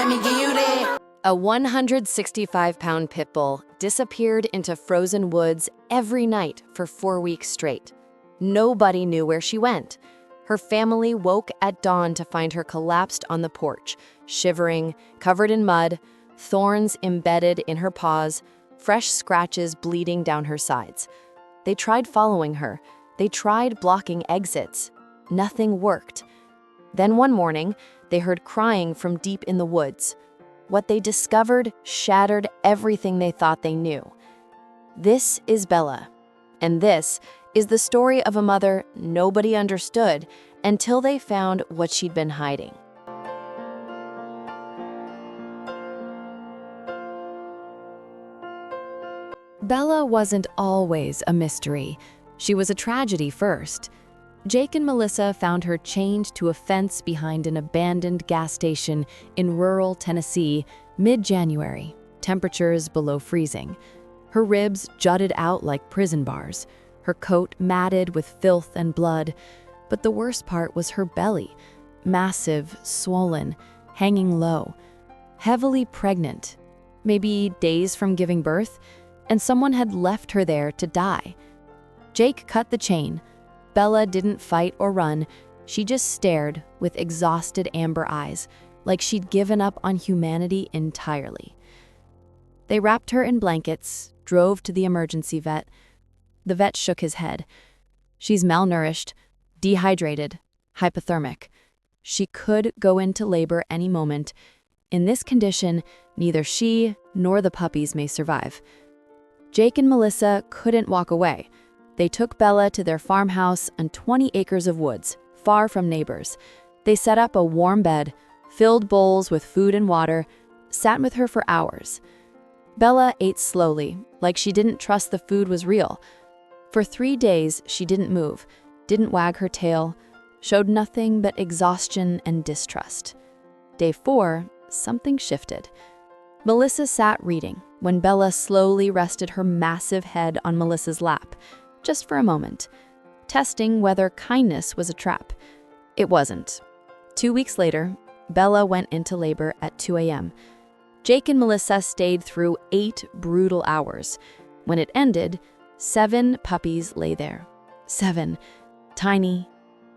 let me give you that. A 165-pound pit bull disappeared into frozen woods every night for 4 weeks straight. Nobody knew where she went. Her family woke at dawn to find her collapsed on the porch, shivering, covered in mud, thorns embedded in her paws, fresh scratches bleeding down her sides. They tried following her. They tried blocking exits. Nothing worked. Then one morning, they heard crying from deep in the woods. What they discovered shattered everything they thought they knew. This is Bella, and this is the story of a mother nobody understood until they found what she'd been hiding. Bella wasn't always a mystery. She was a tragedy first. Jake and Melissa found her chained to a fence behind an abandoned gas station in rural Tennessee, mid-January, temperatures below freezing. Her ribs jutted out like prison bars, her coat matted with filth and blood. But the worst part was her belly, massive, swollen, hanging low, heavily pregnant, maybe days from giving birth, and someone had left her there to die. Jake cut the chain. Bella didn't fight or run. She just stared with exhausted amber eyes, like she'd given up on humanity entirely. They wrapped her in blankets, drove to the emergency vet. The vet shook his head. She's malnourished, dehydrated, hypothermic. She could go into labor any moment. In this condition, neither she nor the puppies may survive. Jake and Melissa couldn't walk away. They took Bella to their farmhouse on 20 acres of woods, far from neighbors. They set up a warm bed, filled bowls with food and water, sat with her for hours. Bella ate slowly, like she didn't trust the food was real. For 3 days, she didn't move, didn't wag her tail, showed nothing but exhaustion and distrust. Day 4, something shifted. Melissa sat reading when Bella slowly rested her massive head on Melissa's lap, just for a moment, testing whether kindness was a trap. It wasn't. 2 weeks later, Bella went into labor at 2 a.m. Jake and Melissa stayed through 8 brutal hours. When it ended, 7 puppies lay there. 7. Tiny,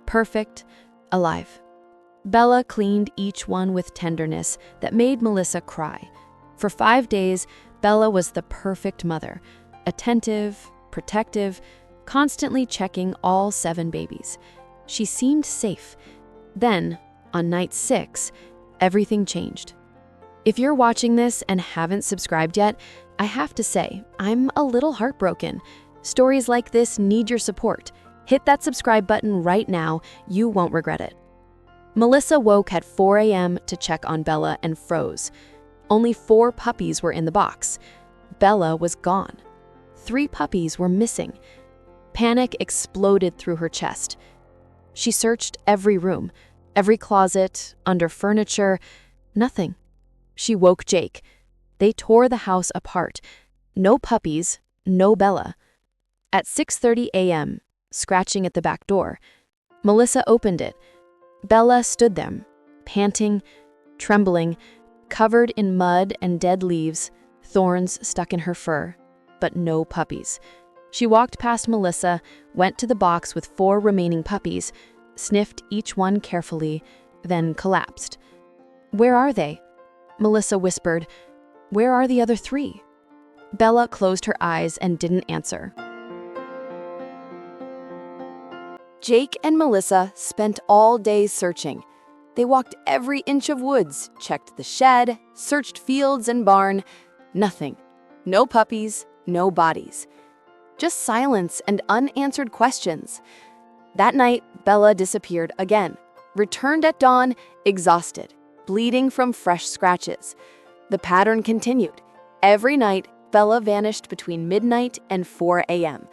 perfect, alive. Bella cleaned each one with tenderness that made Melissa cry. For 5 days, Bella was the perfect mother, attentive, protective, constantly checking all 7 babies. She seemed safe. Then, on night 6, everything changed. If you're watching this and haven't subscribed yet, I have to say, I'm a little heartbroken. Stories like this need your support. Hit that subscribe button right now. You won't regret it. Melissa woke at 4 a.m. to check on Bella and froze. Only 4 puppies were in the box. Bella was gone. 3 puppies were missing. Panic exploded through her chest. She searched every room, every closet, under furniture. Nothing. She woke Jake. They tore the house apart. No puppies, no Bella. At 6:30 a.m., scratching at the back door, Melissa opened it. Bella stood there, panting, trembling, covered in mud and dead leaves, thorns stuck in her fur, but no puppies. She walked past Melissa, went to the box with 4 remaining puppies, sniffed each one carefully, then collapsed. "Where are they?" Melissa whispered. "Where are the other 3?" Bella closed her eyes and didn't answer. Jake and Melissa spent all day searching. They walked every inch of woods, checked the shed, searched fields and barn. Nothing. No puppies, no bodies. Just silence and unanswered questions. That night, Bella disappeared again, returned at dawn, exhausted, bleeding from fresh scratches. The pattern continued. Every night, Bella vanished between midnight and 4 a.m.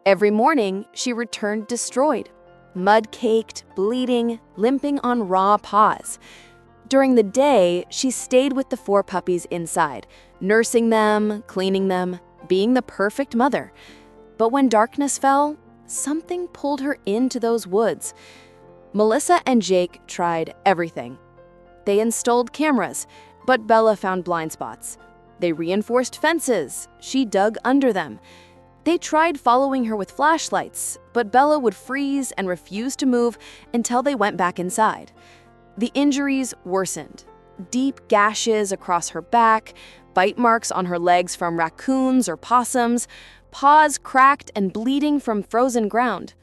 Every morning, she returned destroyed, mud-caked, bleeding, limping on raw paws. During the day, she stayed with the 4 puppies inside, nursing them, cleaning them, being the perfect mother. But when darkness fell, something pulled her into those woods. Melissa and Jake tried everything. They installed cameras, But Bella found blind spots. They reinforced fences. She dug under them. They tried following her with flashlights, but Bella would freeze and refuse to move until they went back inside. The injuries worsened. Deep gashes across her back, bite marks on her legs from raccoons or possums, paws cracked and bleeding from frozen ground.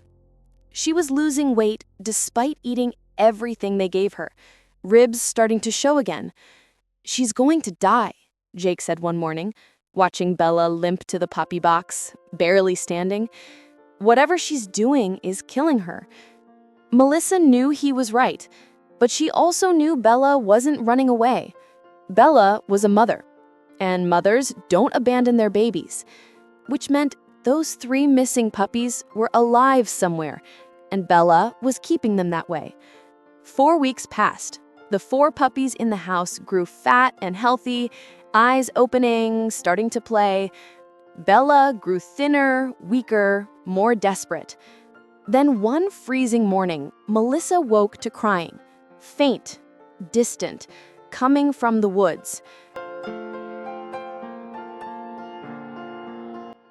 She was losing weight despite eating everything they gave her, ribs starting to show again. "She's going to die," Jake said one morning, watching Bella limp to the puppy box, barely standing. Whatever she's doing is killing her. Melissa knew he was right, but she also knew Bella wasn't running away. Bella was a mother, and mothers don't abandon their babies, which meant those 3 missing puppies were alive somewhere, and Bella was keeping them that way. 4 weeks passed. The 4 puppies in the house grew fat and healthy, eyes opening, starting to play. Bella grew thinner, weaker, more desperate. Then one freezing morning, Melissa woke to crying, faint, distant, coming from the woods.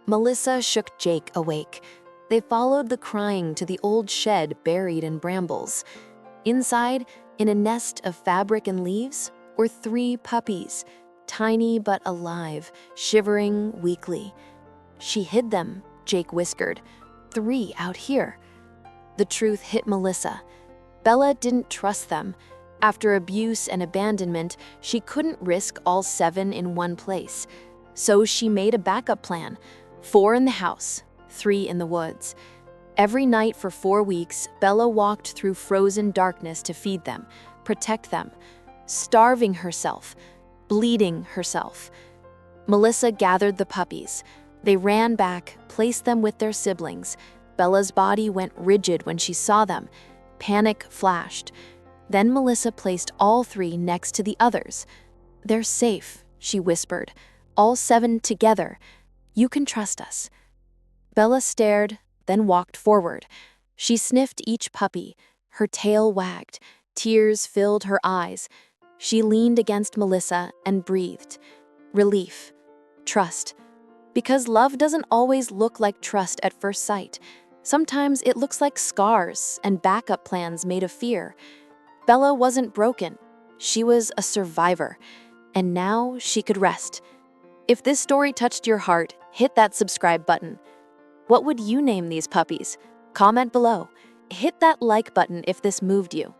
Melissa shook Jake awake. They followed the crying to the old shed buried in brambles. Inside, in a nest of fabric and leaves, were 3 puppies, tiny but alive, shivering weakly. "She hid them," Jake whispered. "3 out here." The truth hit Melissa. Bella didn't trust them. After abuse and abandonment, she couldn't risk all 7 in one place. So she made a backup plan. 4 in the house, 3 in the woods. Every night for 4 weeks, Bella walked through frozen darkness to feed them, protect them, starving herself, bleeding herself. Melissa gathered the puppies. They ran back, placed them with their siblings. Bella's body went rigid when she saw them. Panic flashed. Then Melissa placed all 3 next to the others. "They're safe," she whispered. "All 7 together. You can trust us." Bella stared, then walked forward. She sniffed each puppy. Her tail wagged. Tears filled her eyes. She leaned against Melissa and breathed. Relief. Trust. Because love doesn't always look like trust at first sight. Sometimes it looks like scars and backup plans made of fear. Bella wasn't broken. She was a survivor. And now she could rest. If this story touched your heart, hit that subscribe button. What would you name these puppies? Comment below. Hit that like button if this moved you.